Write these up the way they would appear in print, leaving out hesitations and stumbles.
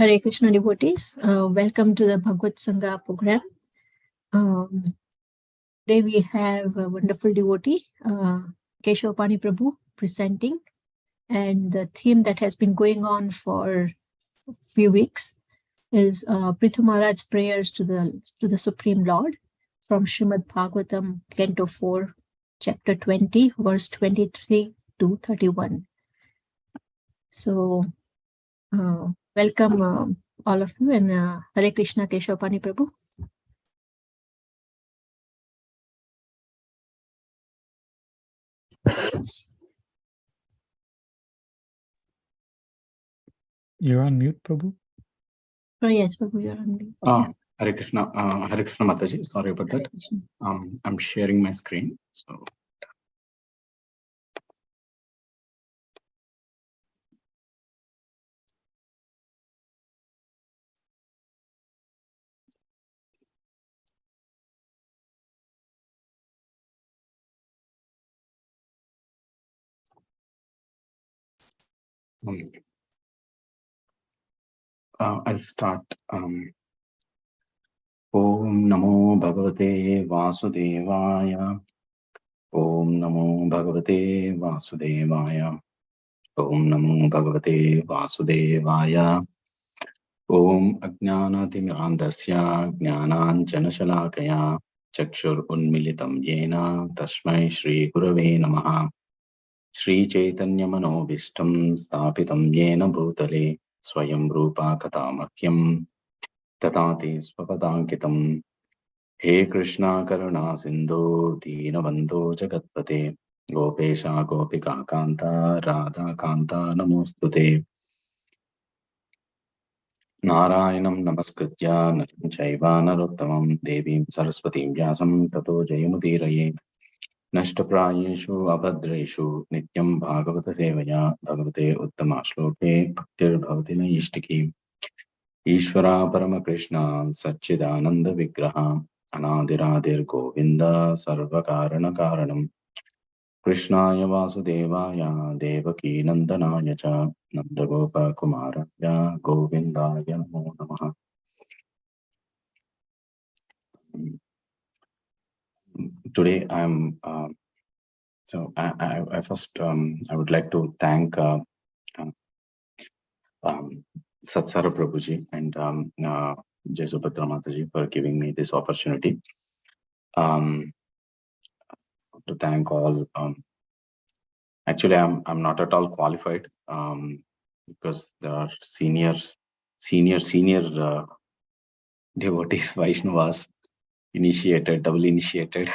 Hare Krishna devotees, welcome to the BhagavatSanga program. Today we have a wonderful devotee, Kesavapani Prabhu, presenting, and the theme that has been going on for a few weeks is Prthu Maharaj's prayers to the Supreme Lord from Srimad Bhagavatam, Canto 4, Chapter 20, verse 23 to 31. So, welcome all of you, and Hare Krishna Kesavapani Prabhu. You're on mute, Prabhu? Oh, yes, Prabhu, you're on mute. Hare Krishna Mataji, sorry about that. I'm sharing my screen. So I'll start. Om Namo Bhagavate Vasudevaya. Om Namo Bhagavate Vasudevaya. Om Namo Bhagavate Vasudevaya. Om Ajnanatimandasya Jnananjana Shalakaya Chakshur Unmilitam Yena Tasmai Shri Gurave Namaha. Shri Chaitanya Manobishtam Stapitam Yena Bhutale Swayam Rupa Katamakyam Tatati Swapadankitam. He Krishna Karuna Sindhu Deenabandhu Jagatpate Gopesha Gopika Kanta Radha Kanta Namostute. Narayanam Namaskritya Naram Chaiva Narottamam Devim Saraswatim Vyasam Tato Jayamudiraye. Nashtaprayeshu abhadreshu nityam bhagavata sevaya bhagavate uttama shloke bhaktir bhavati na ishtiki. Ishvara parama Krishna Satchidananda Vigraha Anadiradir Govinda Sarvakarana Karanam Krishnaya Vasudevaya Devaki Nandanaya Cha Nandagopa Kumaraya Govindaya Namo Namaha. Today I'm so I first I would like to thank Satsara Prabhuji and Jesubhadra Mataji for giving me this opportunity. To thank all. Actually, I'm not at all qualified because there are senior devotees, Vaishnavas, initiated, double initiated.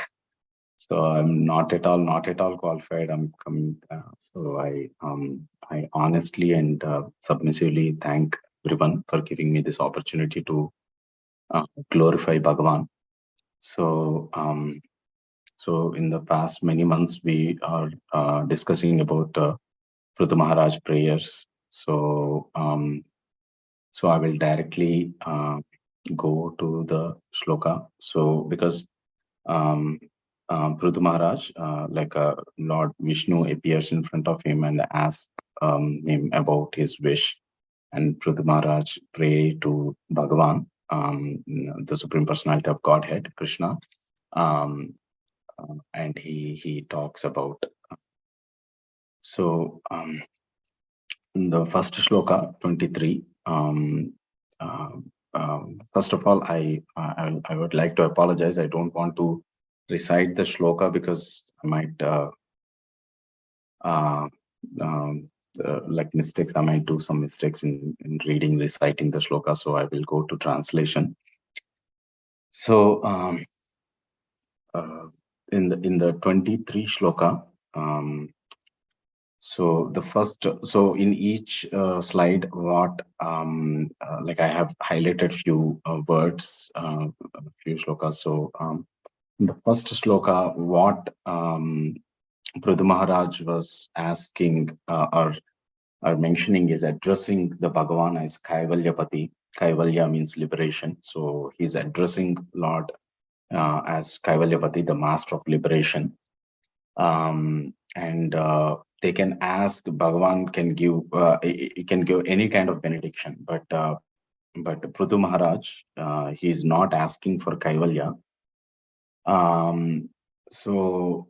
So I'm not at all qualified. I'm coming. So I honestly and submissively thank everyone for giving me this opportunity to glorify Bhagavan. So so in the past many months we are discussing about Prthu Maharaj prayers. So so I will directly go to the shloka. So because Prthu Maharaj, like Lord Vishnu appears in front of him and asks him about his wish, and Prthu Maharaj pray to Bhagavan, the Supreme Personality of Godhead, Krishna, and he talks about. So the first shloka 23. First of all, I would like to apologize. I don't want to recite the shloka because I might like mistakes. I might do some mistakes in reading, reciting the shloka. So I will go to translation. So in the 23 shloka. So the first, so in each slide, what like I have highlighted few words, few shlokas. So in the first shloka, what Prthu Maharaj was asking or mentioning is addressing the Bhagavan as Kaivalyapati. Kaivalya means liberation. So he's addressing Lord as Kaivalyapati, the master of liberation. And they can ask, Bhagavan can give, he can give any kind of benediction, but but Prthu Maharaj, he is not asking for Kaivalya. So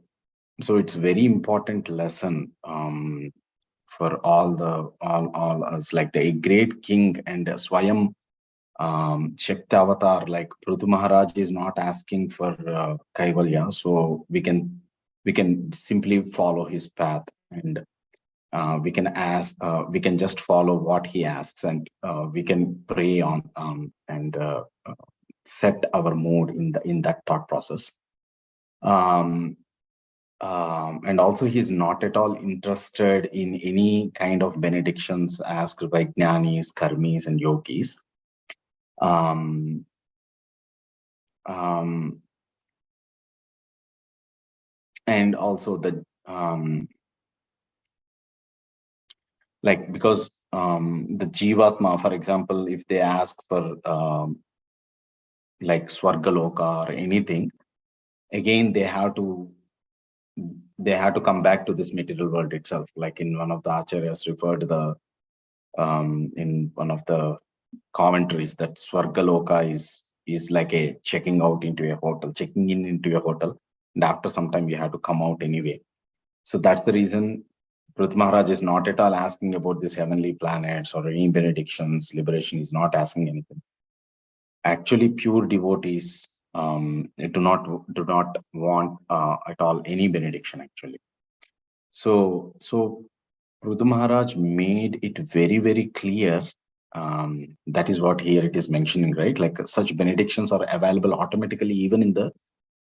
it's very important lesson for all us, like the great king and Swayam Shakti Avatar, like Prthu Maharaj is not asking for Kaivalya, so we can simply follow his path, and we can just follow what he asks, and we can pray on and set our mood in that thought process. And also he's not at all interested in any kind of benedictions asked by jnanis, karmis, and yogis. And also the like, because the jivatma, for example, if they ask for like Swargaloka or anything, again they have to come back to this material world itself. Like in one of the acharyas referred to the in one of the commentaries, that Swargaloka is like a checking out into a hotel, checking in into a hotel, and after some time you have to come out anyway. So that's the reason Prthu Maharaj is not at all asking about these heavenly planets or any benedictions, liberation. Is not asking anything. Actually, pure devotees do not want at all any benediction actually. So Prthu Maharaj made it very, very clear. That is what here it is mentioning, right? Like such benedictions are available automatically even in the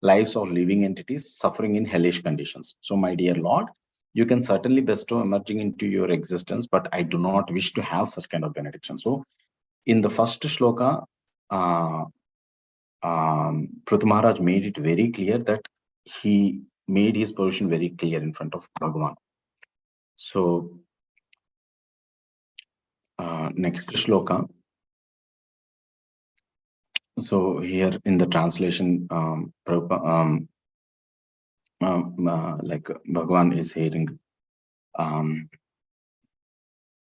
lives of living entities suffering in hellish conditions. So my dear Lord, you can certainly bestow emerging into your existence, but I do not wish to have such kind of benediction. So in the first shloka, Prthu Maharaj made it very clear that he made his position very clear in front of Bhagavan. So next shloka. So here in the translation, like Bhagavan is hearing.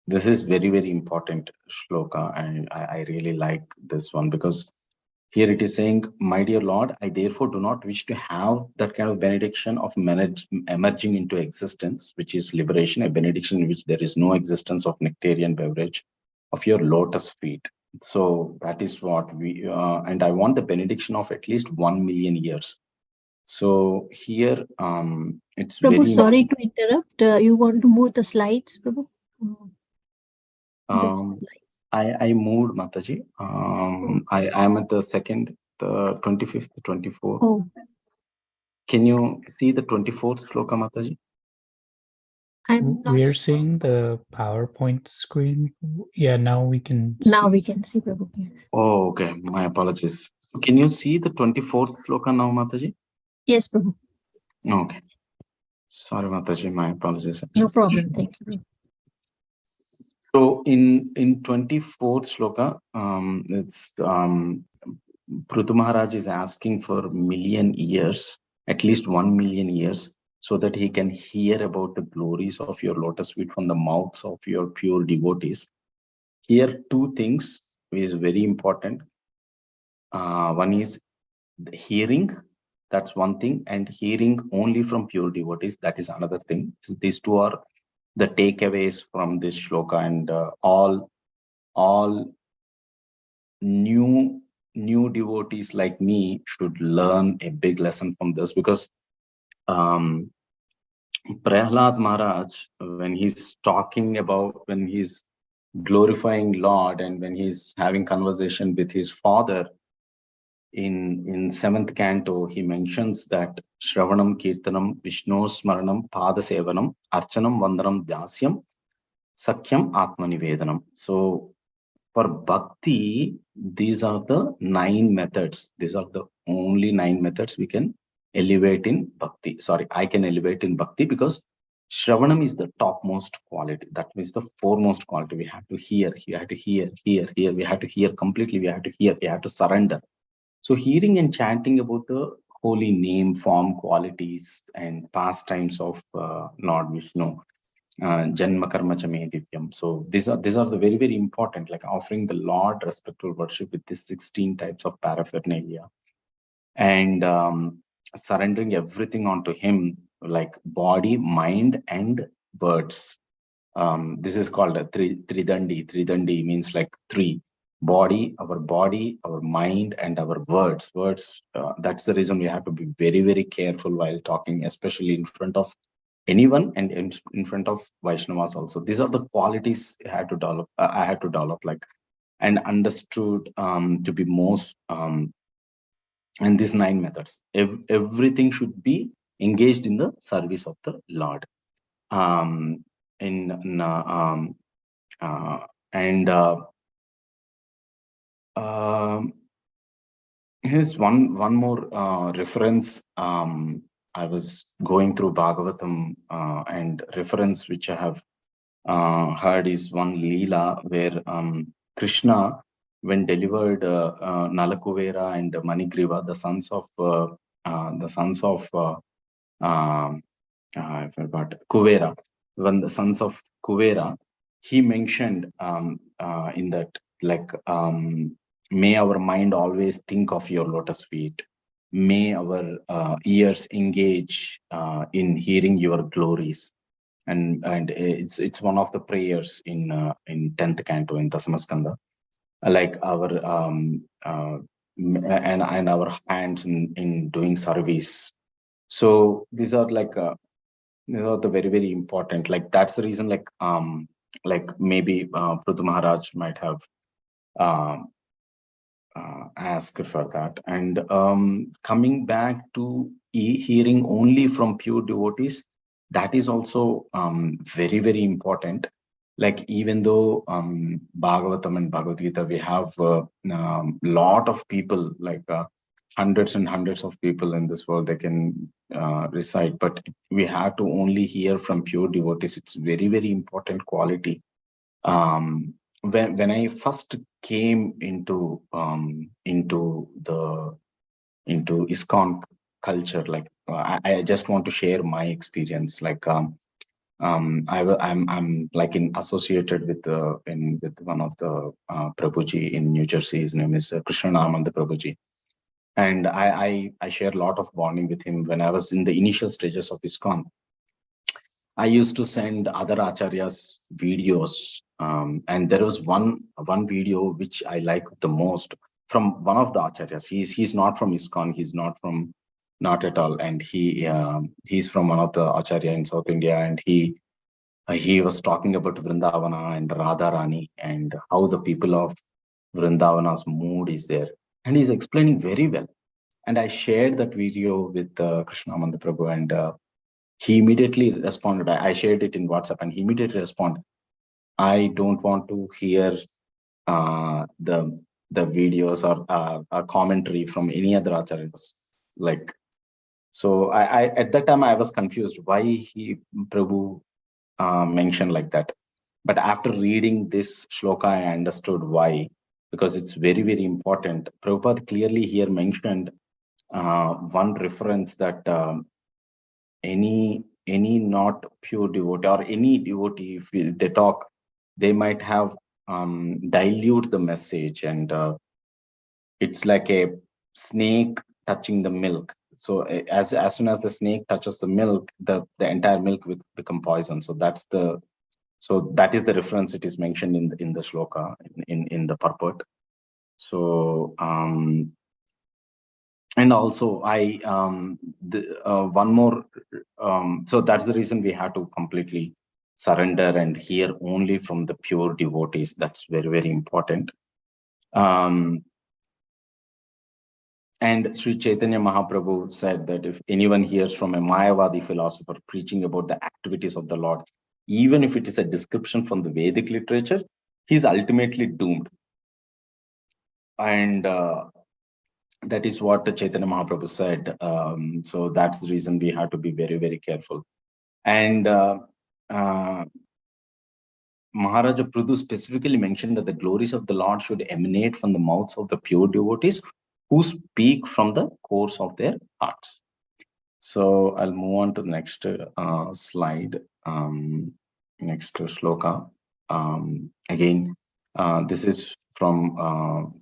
This is very, very important shloka, and I really like this one, because here it is saying, my dear Lord, I therefore do not wish to have that kind of benediction of emerging into existence, which is liberation, a benediction in which there is no existence of nectarian beverage of your lotus feet. So that is what we, and I want the benediction of at least 1 million years. So here, it's Prabhu, very sorry to interrupt. You want to move the slides, Prabhu? The slides. I moved, Mataji. I am at the second, the 25th, 24th. Oh, Can you see the 24th shloka, Mataji? I'm not. We're seeing the PowerPoint screen. Yeah, now we can. Now we can see, Prabhu. Yes. Oh, okay. My apologies. Can you see the 24th shloka now, Mataji? Yes, Prabhu. Okay. Sorry, Mataji. My apologies. No problem. Thank you, Prabhu. So in 24th shloka, it's Prthu Maharaj is asking for million years, at least 1 million years, so that he can hear about the glories of your lotus feet from the mouths of your pure devotees. Here, two things is very important. One is the hearing, that's one thing, and hearing only from pure devotees, that is another thing. So these two are the takeaways from this shloka, and all new devotees like me should learn a big lesson from this, because Prahlad Maharaj, when he's talking about, when he's glorifying Lord and when he's having conversation with his father in 7th canto, he mentions that Shravanam Kirtanam Vishnu Smaranam Pada Sevanam Archanam Vandanam Dasyam Sakyam Atmanivedanam. So for bhakti, these are the 9 methods. These are the only 9 methods we can elevate in bhakti. Sorry, I can elevate in bhakti, because Shravanam is the topmost quality. That means the foremost quality. We have to hear, we have to hear. We have to hear completely. We have to hear, we have to surrender. So hearing and chanting about the holy name, form, qualities, and pastimes of Lord Vishnu, Janma Karma Cha Me Divyam. So these are the very, very important, like offering the Lord respectful worship with these 16 types of paraphernalia, and surrendering everything onto Him, like body, mind, and words. This is called a Tridandi. Tridandi means like three: body, our mind, and our words. That's the reason we have to be very, very careful while talking, especially in front of anyone and in front of Vaishnavas also. These are the qualities I had to develop, like, and understood to be most. And these 9 methods, everything should be engaged in the service of the Lord. Um, in and here's one more reference. I was going through Bhagavatam, and reference which I have heard is one Leela where Krishna, when delivered Nalakuvera and Manigriva, the sons of I forgot, Kuvera, when the sons of Kuvera, he mentioned in that, like, may our mind always think of your lotus feet. May our ears engage in hearing your glories. And it's one of the prayers in 10th canto in Dasamaskanda, like our and our hands in doing service. So these are like these are the very, very important, like that's the reason, like maybe Prthu Maharaj might have asked for that. And coming back to hearing only from pure devotees, that is also very, very important. Like, even though Bhagavatam and Bhagavad Gita, we have lot of people, like hundreds and hundreds of people in this world, they can recite, but we have to only hear from pure devotees. It's very, very important quality. When I first came into ISKCON culture, like I just want to share my experience. Like I'm like associated with with one of the Prabhuji in New Jersey. His name is Krishna Namanda Prabhuji, and I share a lot of bonding with him. When I was in the initial stages of ISKCON, I used to send other acharyas videos, and there was one video which I liked the most from one of the acharyas. He's not from ISKCON. He's not at all, and he's from one of the acharya in South India, and he was talking about Vrindavana and Radharani and how the people of Vrindavana's mood is there, and he's explaining very well. And I shared that video with Krishnamanda Prabhu, and he immediately responded. I shared it in WhatsApp, and he immediately responded, I don't want to hear the videos or a commentary from any other acharyas. Like, so I at that time I was confused why Prabhu mentioned like that. But after reading this shloka, I understood why, because it's very, very important. Prabhupada clearly here mentioned one reference that any not pure devotee or any devotee, if they talk, they might have dilute the message, and it's like a snake touching the milk. So as soon as the snake touches the milk, the entire milk will become poison. So that is the reference. It is mentioned in the shloka, in the purport. So and also one more, so that's the reason we have to completely surrender and hear only from the pure devotees. That's very, very important. And Sri Chaitanya Mahaprabhu said that if anyone hears from a Mayavadi philosopher preaching about the activities of the Lord, even if it is a description from the Vedic literature, he's ultimately doomed. And that is what the Chaitanya Mahaprabhu said. So that's the reason we have to be very, very careful. And Maharaja Prthu specifically mentioned that the glories of the Lord should emanate from the mouths of the pure devotees who speak from the course of their hearts. So I'll move on to the next slide. next shloka. Again, this is from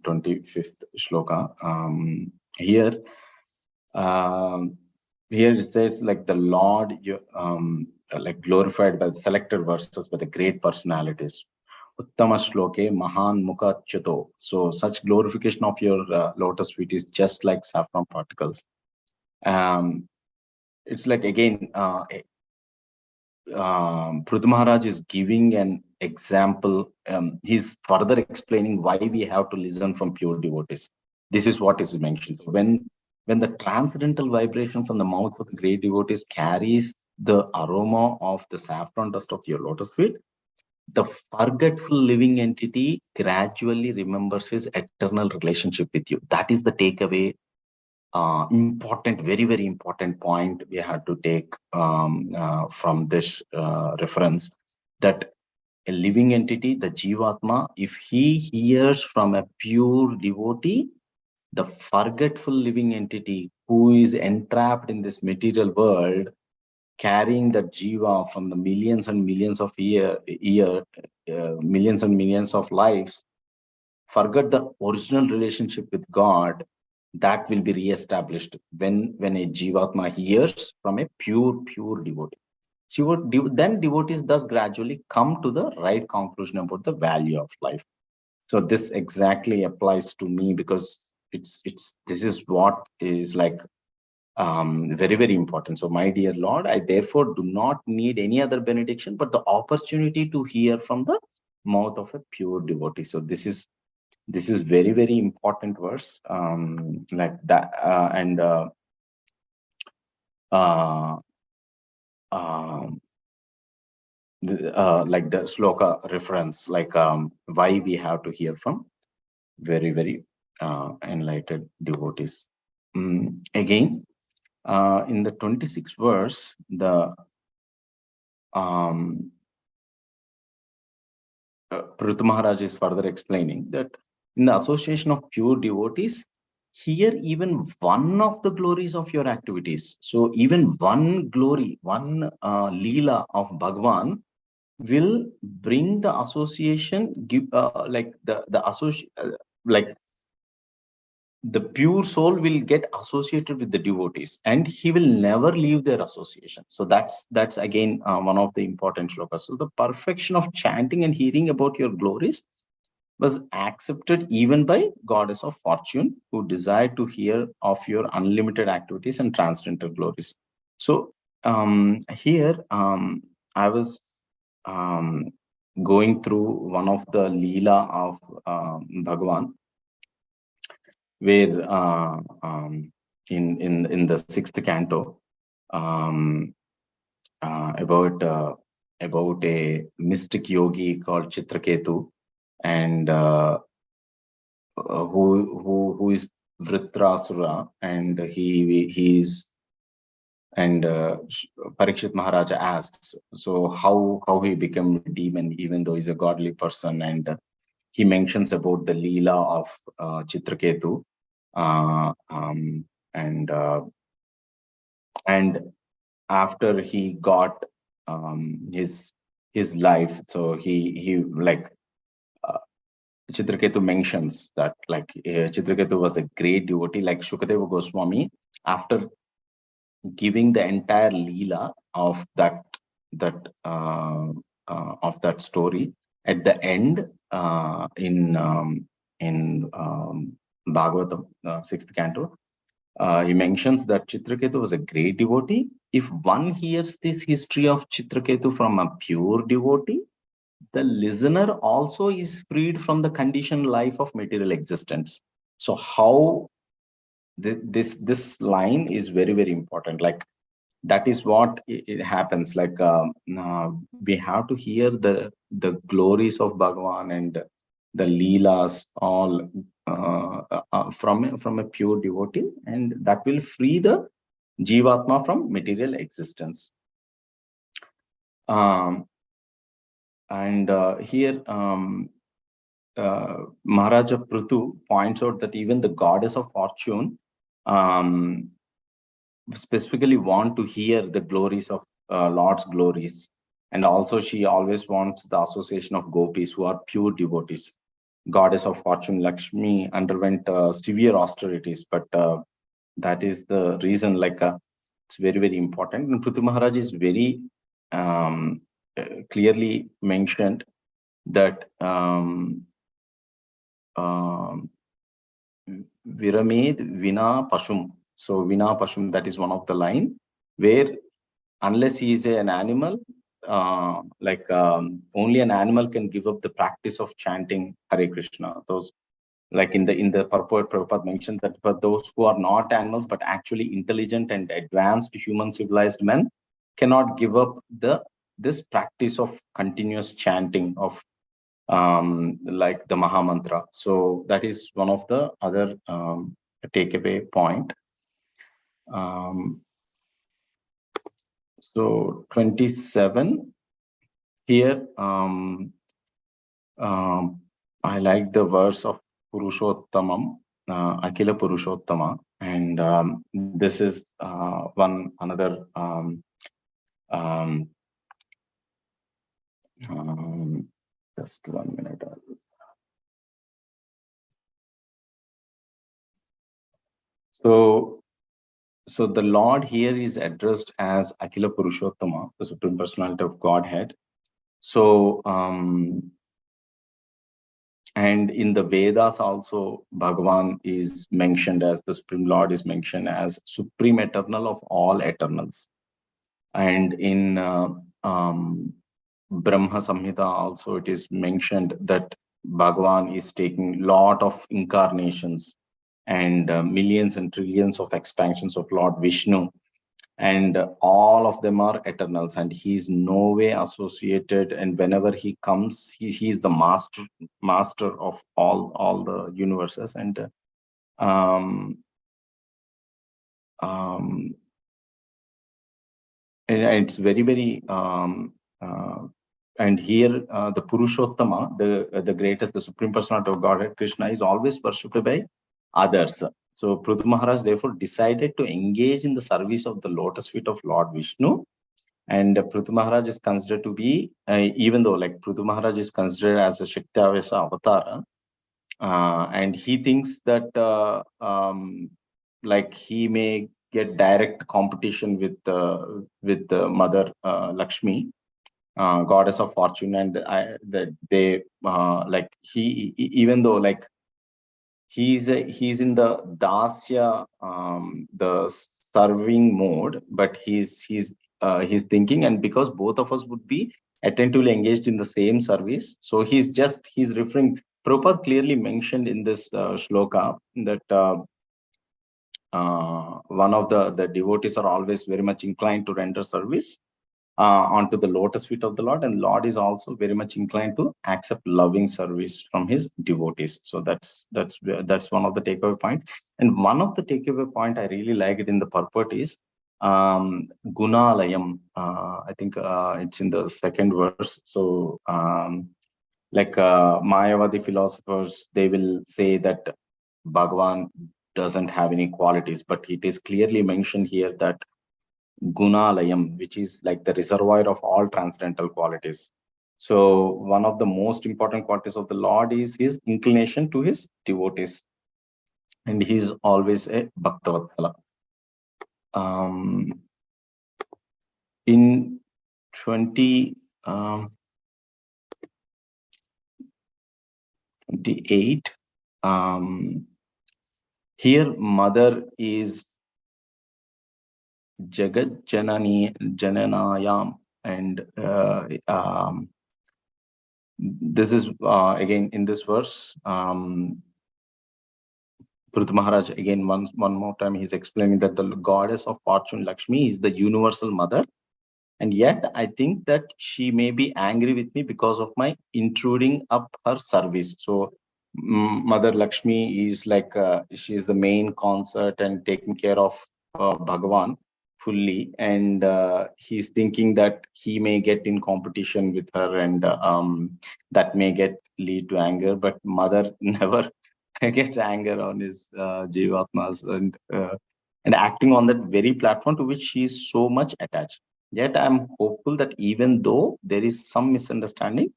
25th shloka. Here it says like the Lord, like glorified by the selected verses by the great personalities. Uttama shloke mahan mukha chuto. So such glorification of your lotus feet is just like saffron particles. It's like again, Prthu Maharaj is giving an example. He's further explaining why we have to listen from pure devotees. This is what is mentioned. When the transcendental vibration from the mouth of the great devotees carries the aroma of the saffron dust of your lotus feet, the forgetful living entity gradually remembers his eternal relationship with you. That is the takeaway. Important, very, very important point we had to take from this reference, that a living entity, the Jivatma, if he hears from a pure devotee, the forgetful living entity who is entrapped in this material world, carrying that Jiva from the millions and millions of millions and millions of lives, forget the original relationship with God, that will be re-established when a Jivatma hears from a pure devotee. Then devotees thus gradually come to the right conclusion about the value of life. So this exactly applies to me, because this is what is like very, very important. So my dear Lord, I therefore do not need any other benediction but the opportunity to hear from the mouth of a pure devotee. So this is very, very important verse, like that, and like the shloka reference, like why we have to hear from very, very enlightened devotees. Again, in the 26th verse, the Prthu Maharaj is further explaining that in the association of pure devotees, here even one of the glories of your activities, so even one glory, one leela of Bhagavan will bring the association, give like the association, like the pure soul will get associated with the devotees and he will never leave their association. So that's again one of the important shlokas. So the perfection of chanting and hearing about your glories was accepted even by goddess of fortune, who desired to hear of your unlimited activities and transcendental glories. So here I was going through one of the leela of Bhagavan, where in the 6th canto, about a mystic yogi called Chitraketu, and who is Vritrasura, and he's and Parikshit Maharaja asks, so how he became a demon even though he's a godly person, and he mentions about the leela of Chitraketu, and after he got his life, so he like Chitraketu mentions that like Chitraketu was a great devotee, like Shukadeva Goswami, after giving the entire leela of that story at the end, in Bhagavatam 6th canto, he mentions that Chitraketu was a great devotee. If one hears this history of Chitraketu from a pure devotee, the listener also is freed from the conditioned life of material existence. So how this line is very, very important. Like that is what it happens. Like we have to hear the glories of Bhagavan and the leelas all from a pure devotee, and that will free the Jivatma from material existence. And here Maharaja Prthu points out that even the goddess of fortune specifically want to hear the glories of Lord's glories. And also she always wants the association of gopis who are pure devotees. Goddess of fortune Lakshmi underwent severe austerities, but that is the reason, like it's very, very important. And Prthu Maharaj is very clearly mentioned that Viramed Vina Pashum. So Vina Pashum, that is one of the line where unless he is an animal, only an animal can give up the practice of chanting Hare Krishna. Those, like in the purport, Prabhupada mentioned that for those who are not animals but actually intelligent and advanced human civilized men cannot give up this practice of continuous chanting of like the Maha Mantra. So that is one of the other takeaway point. So 27 here, I like the verse of Purushottamam, Akila Purushottama, and this is one another just 1 minute. So the Lord here is addressed as Akila Purushottama, the Supreme Personality of Godhead. So and in the Vedas also, Bhagavan is mentioned as the Supreme Lord is mentioned as Supreme Eternal of all eternals. And in Brahma Samhita also it is mentioned that Bhagavan is taking lot of incarnations and millions and trillions of expansions of Lord Vishnu, and all of them are eternals, and he's no way associated, and whenever he comes, he's the master of all the universes. And it's very, very and here the Purushottama, the greatest, the Supreme Personality of Godhead, Krishna, is always worshipped by others. So Prthu Maharaj therefore decided to engage in the service of the lotus feet of Lord Vishnu. And Prthu Maharaj is considered to be, even though like Prthu Maharaj is considered as a Shaktavesa avatar, and he thinks that like he may get direct competition with Mother Lakshmi, goddess of fortune, and that they like even though like he's in the dasya, the serving mode, but he's thinking, and because both of us would be attentively engaged in the same service, so he's referring. Prabhupada clearly mentioned in this shloka that one of the devotees are always very much inclined to render service onto the lotus feet of the Lord, and Lord is also very much inclined to accept loving service from his devotees. So that's one of the takeaway point. And one of the takeaway point I really like it in the purport is Gunalayam. I think it's in the second verse. So like Mayavadi philosophers, they will say that Bhagavan doesn't have any qualities, but it is clearly mentioned here that Gunalayam, which is like the reservoir of all transcendental qualities. So one of the most important qualities of the Lord is his inclination to his devotees, and he's always a Bhaktavatsala. In 28, here mother is Jagat Jananayam, and this is again in this verse. Prthu Maharaj again one more time he's explaining that the goddess of fortune Lakshmi is the universal mother, and yet I think that she may be angry with me because of my intruding up her service. So Mother Lakshmi is like she is the main concert and taking care of Bhagavan fully, and he's thinking that he may get in competition with her, and that may lead to anger, but mother never gets anger on his jivatmas, and acting on that very platform to which she is so much attached. Yet I'm hopeful that even though there is some misunderstanding,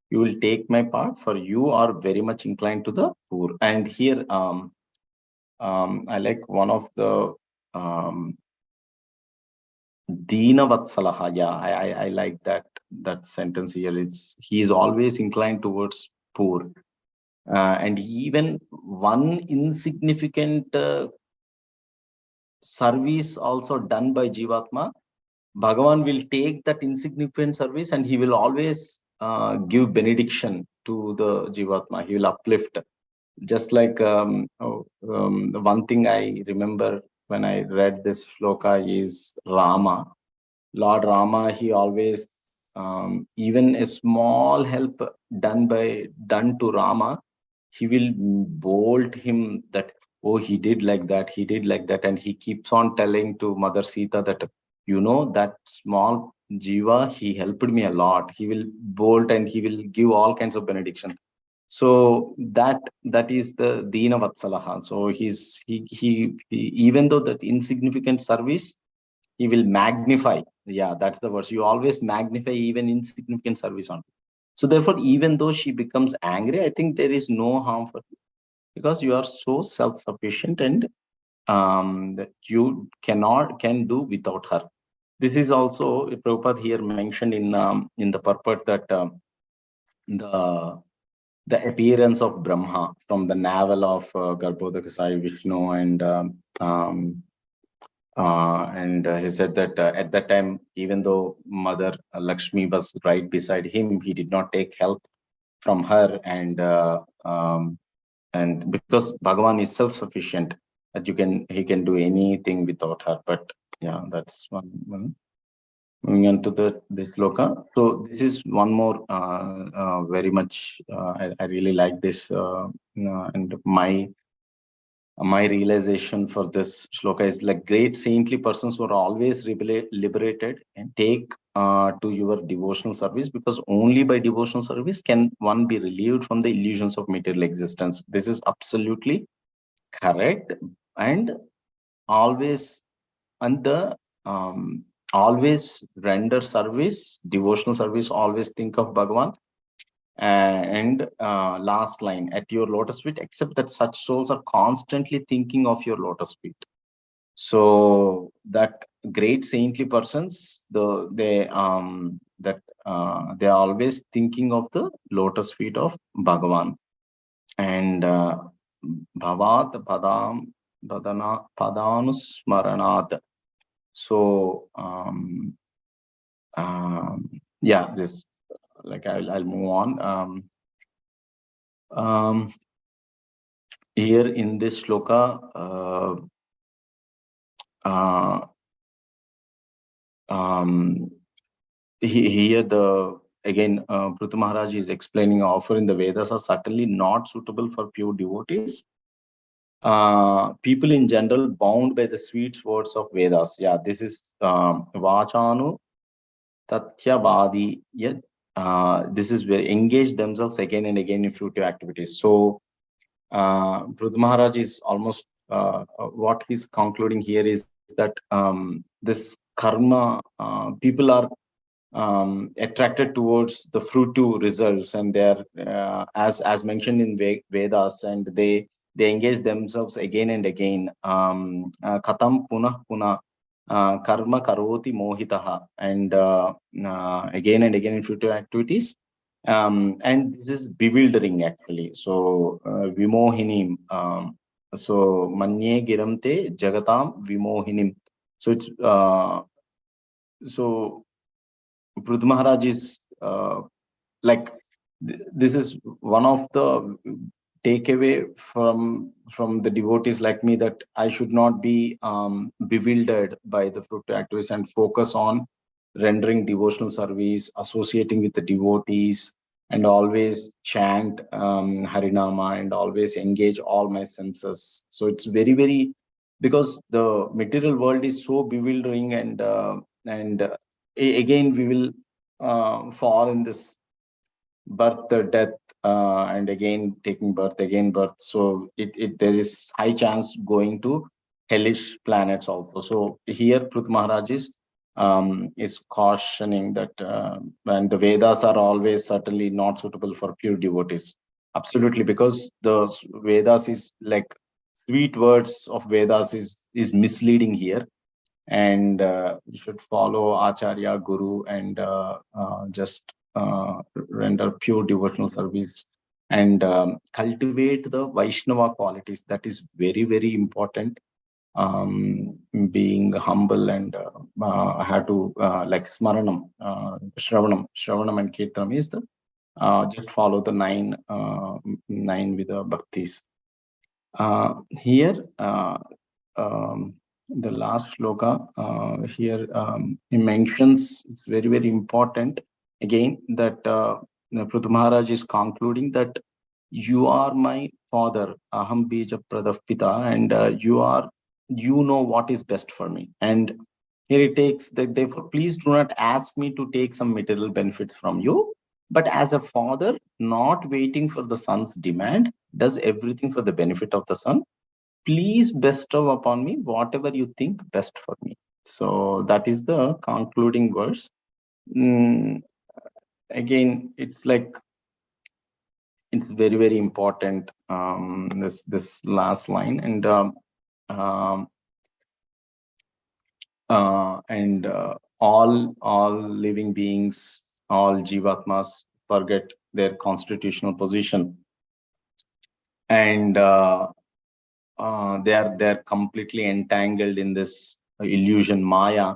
you will take my part, for you are very much inclined to the poor. And here, I like one of the Dina Vatsalaha. Yeah, I like that sentence here. He is always inclined towards poor. And even one insignificant service also done by Jivatma, Bhagavan will take that insignificant service and he will always give benediction to the Jivatma. He will uplift. Just like one thing I remember when I read this shloka is Rama. Lord Rama, he always, even a small help done to Rama, he will bolt him that, oh, he did like that, he did like that. And he keeps on telling to Mother Sita that, that small Jiva, he helped me a lot. He will bolt and he will give all kinds of benediction. So that is the Dina Vatsalaha. So he even though that insignificant service, he will magnify. Yeah, that's the word. You always magnify even insignificant service on. So therefore, even though she becomes angry, I think there is no harm for you, because you are so self-sufficient and that you can do without her. This is also Prabhupada here mentioned in the purport that the appearance of Brahma from the navel of Garbhodaka Sai Vishnu, and he said that at that time, even though Mother Lakshmi was right beside him, he did not take help from her, and because Bhagavan is self-sufficient, that he can do anything without her. But yeah, that's one. Moving on to this sloka. So this is one more very much. I really like this, and my realization for this shloka is like, great saintly persons who are always liberated and take to your devotional service, because only by devotional service can one be relieved from the illusions of material existence. This is absolutely correct. And always, and the always render service, devotional service, always think of Bhagavan. And last line, at your lotus feet, except that such souls are constantly thinking of your lotus feet. So that great saintly persons, they are always thinking of the lotus feet of Bhagavan. And bhavat padanusmaranat. So yeah, this, like, I'll move on. Here in this shloka, here again, Prthu Maharaj is explaining, offer in the Vedas are certainly not suitable for pure devotees. People in general bound by the sweet words of Vedas. Yeah, this is Vachanu Tatyavadi. Yet this is where engage themselves again and again in fruitive activities. So Prabhu Maharaj is almost what he's concluding here is that this karma, people are attracted towards the fruitive results, and they're as mentioned in Vedas, and they engage themselves again and again. Katam punah punah karma karoti mohitaha, and again and again in fruitive activities. And this is bewildering actually. So vimohinim. So manye giramte jagatam vimohinim. So it's so Prudh Maharaj is like this is one of the takeaway from the devotees like me, that I should not be bewildered by the fruit activities and focus on rendering devotional service, associating with the devotees, and always chant Harinama and always engage all my senses. So it's very, very, because the material world is so bewildering, and again we will fall in this birth, death, and again taking birth, again birth. So there is high chance going to hellish planets also. So here Prthu Maharaj is it's cautioning that when the Vedas are always certainly not suitable for pure devotees. Absolutely, because the Vedas is like sweet words of Vedas is misleading here, and you should follow Acharya, Guru, and just render pure devotional service and cultivate the Vaishnava qualities. That is very, very important. Being humble and I have to like Smaranam, Shravanam and Kirtanam is the just follow the nine Vida Bhaktis. Here, the last shloka here, he mentions, it's very, very important again that Prthu Maharaj is concluding that you are my father, Aham Bija Pradapita, and you know what is best for me. And here it takes that, therefore, please do not ask me to take some material benefits from you, but as a father, not waiting for the son's demand, does everything for the benefit of the son. Please bestow upon me whatever you think best for me. So that is the concluding verse. Again, it's like, it's very, very important, this last line, and all living beings, all jivatmas forget their constitutional position, and they're completely entangled in this illusion Maya,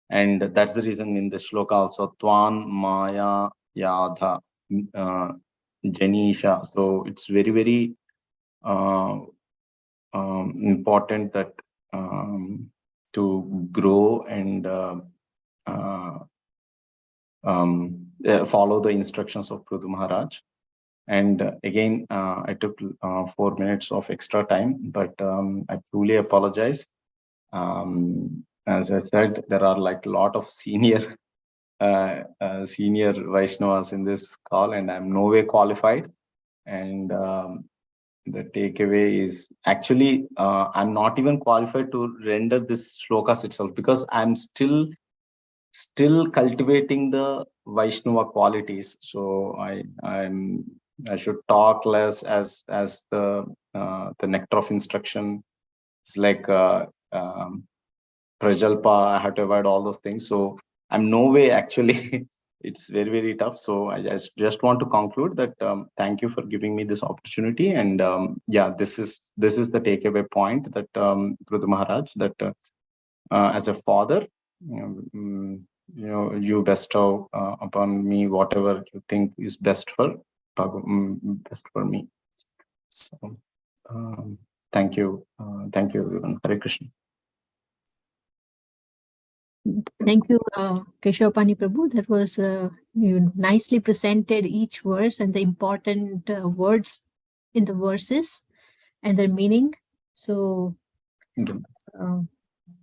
and that's the reason in the shloka also Twan Maya Yadha Janisha. So it's very, very important that to grow and follow the instructions of Prabhu Maharaj. And again, I took 4 minutes of extra time, but I truly apologize. As I said, there are like a lot of senior Vaishnavas in this call, and I'm no way qualified. And the takeaway is actually I'm not even qualified to render this shlokas itself, because I'm still cultivating the Vaishnava qualities. So I should talk less as the nectar of instruction. It's like Prajalpa, I have to avoid all those things. So I'm no way actually. It's very, very tough. So I just want to conclude that thank you for giving me this opportunity. And yeah, this is the takeaway point that Prabhu Maharaj, that as a father, you bestow upon me whatever you think is best for me. So thank you everyone. Hare Krishna. Thank you, Kesavapani Prabhu. That was you nicely presented each verse and the important words in the verses and their meaning. So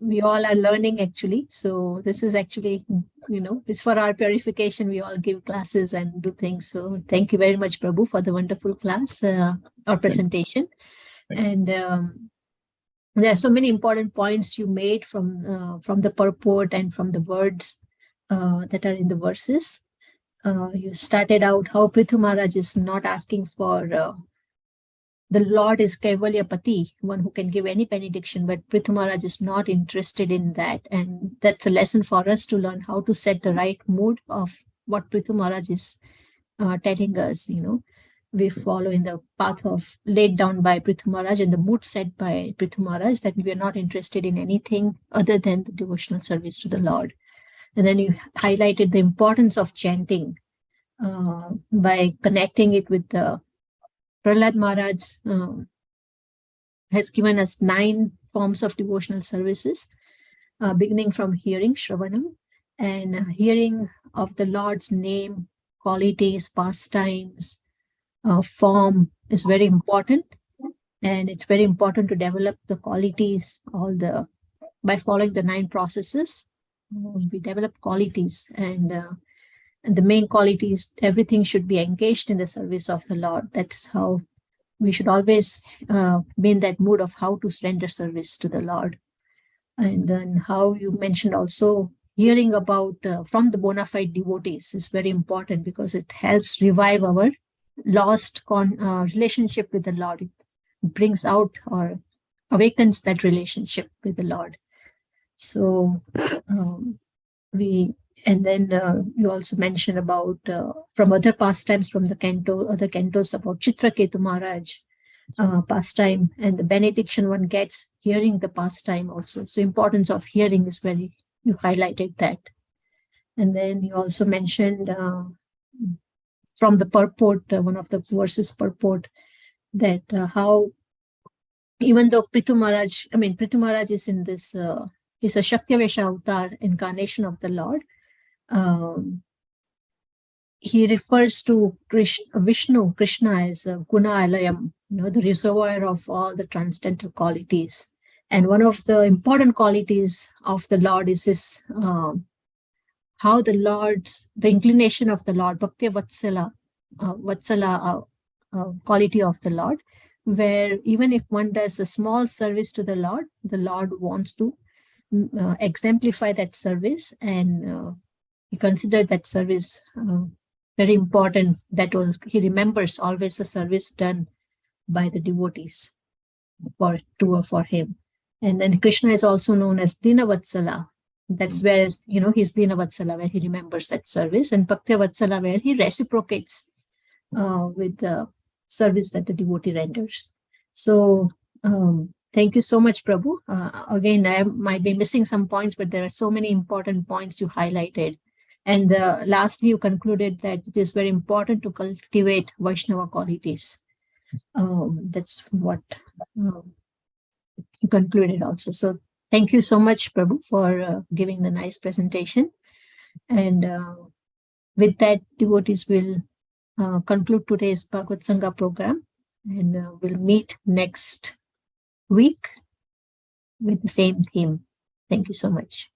we all are learning actually. So this is actually, it's for our purification. We all give classes and do things. So thank you very much, Prabhu, for the wonderful class or presentation. And there are so many important points you made from the purport and from the words that are in the verses. You started out how Prthu Maharaj is not asking for the Lord is Kaivalya Pati, one who can give any benediction, but Prthu Maharaj is not interested in that. And that's a lesson for us to learn how to set the right mood of what Prthu Maharaj is telling us, We follow in the path of laid down by Prthu Maharaj and the mood set by Prthu Maharaj, that we are not interested in anything other than the devotional service to the Lord. And then you highlighted the importance of chanting by connecting it with the Prahlad Maharaj has given us 9 forms of devotional services, beginning from hearing, Shravanam, and hearing of the Lord's name, qualities, pastimes, form is very important. And it's very important to develop the qualities, by following the 9 processes. We develop qualities, and the main quality is everything should be engaged in the service of the Lord. That's how we should always be in that mood of how to render service to the Lord. And then how you mentioned also hearing about from the bona fide devotees is very important, because it helps revive our lost relationship with the Lord. It brings out or awakens that relationship with the Lord. So you also mentioned about from other pastimes from the other cantos about Chitraketu Maharaj pastime, and the benediction one gets hearing the pastime also. So importance of hearing is very, you highlighted that. And then you also mentioned from the purport, one of the verses purport, that how even though Prthu Maharaj is in this, is a Shaktavesha avatar, incarnation of the Lord. He refers to Krishna as a Guna Alayam, the reservoir of all the transcendental qualities. And one of the important qualities of the Lord is his, how the inclination of the Lord, Bhakti Vatsala quality of the Lord, where even if one does a small service to the Lord wants to exemplify that service, and he considered that service very important. He remembers always the service done by the devotees for him. And then Krishna is also known as Dinavatsala. That's where, he's Dinavatsala, where he remembers that service, and Bhakti Vatsala, where he reciprocates with the service that the devotee renders. So thank you so much, Prabhu. Again, I might be missing some points, but there are so many important points you highlighted. And lastly, you concluded that it is very important to cultivate Vaishnava qualities. That's what you concluded also. So thank you so much, Prabhu, for giving the nice presentation. And with that, devotees will conclude today's BhagavatSanga program, and we'll meet next week with the same theme. Thank you so much.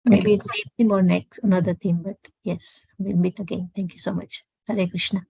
Maybe the same theme or next another theme, but yes, we'll meet again. Thank you so much. Hare Krishna.